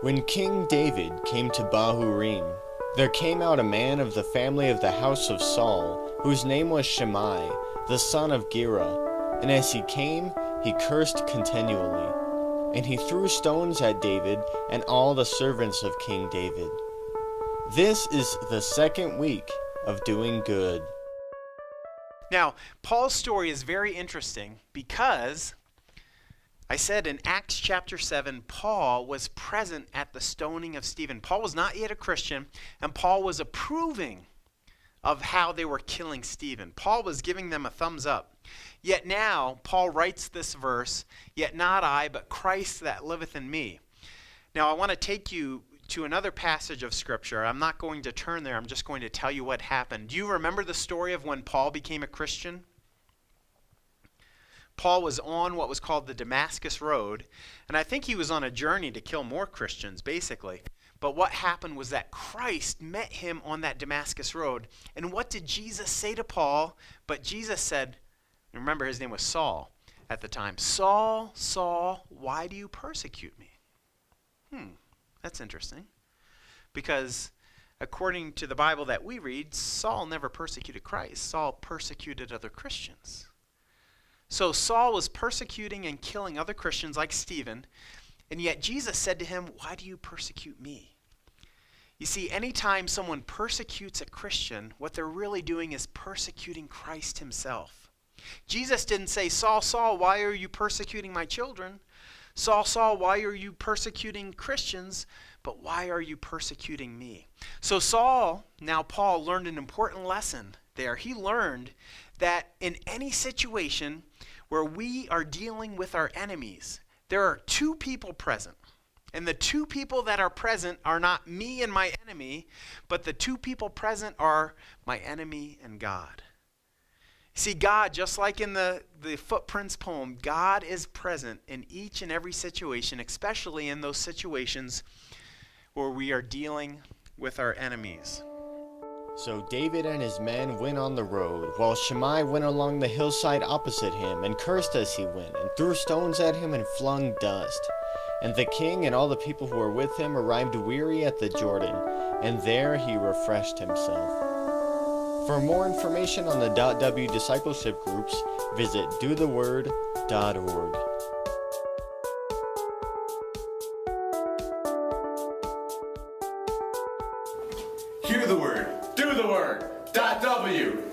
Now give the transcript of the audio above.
When King David came to Bahurim, there came out a man of the family of the house of Saul, whose name was Shimei, the son of Gera. And as he came, he cursed continually. And he threw stones at David and all the servants of King David. This is the second week of doing good. Now, Paul's story is very interesting because I said in Acts chapter 7, Paul was present at the stoning of Stephen. Paul was not yet a Christian, and Paul was approving of how they were killing Stephen. Paul was giving them a thumbs up. Yet now, Paul writes this verse, "Yet not I, but Christ that liveth in me." Now, I want to take you to another passage of Scripture. I'm not going to turn there. I'm just going to tell you what happened. Do you remember the story of when Paul became a Christian? Paul was on what was called the Damascus Road, and I think he was on a journey to kill more Christians, basically. But what happened was that Christ met him on that Damascus Road. And what did Jesus say to Paul? But Jesus said, remember his name was Saul at the time, "Saul, Saul, why do you persecute me?" That's interesting. Because according to the Bible that we read, Saul never persecuted Christ. Saul persecuted other Christians. So Saul was persecuting and killing other Christians like Stephen, and yet Jesus said to him, "Why do you persecute me?" You see, anytime someone persecutes a Christian, what they're really doing is persecuting Christ himself. Jesus didn't say, "Saul, Saul, why are you persecuting my children? Saul, Saul, why are you persecuting Christians? But why are you persecuting me?" So Paul learned an important lesson there. He learned that in any situation where we are dealing with our enemies, there are two people present. And the two people that are present are not me and my enemy, but the two people present are my enemy and God. See, God, just like in the Footprints poem, God is present in each and every situation, especially in those situations where we are dealing with our enemies. So David and his men went on the road, while Shimei went along the hillside opposite him, and cursed as he went, and threw stones at him and flung dust. And the king and all the people who were with him arrived weary at the Jordan, and there he refreshed himself. For more information on the .w discipleship groups, visit dotheword.org. Hear the word, do the word. .w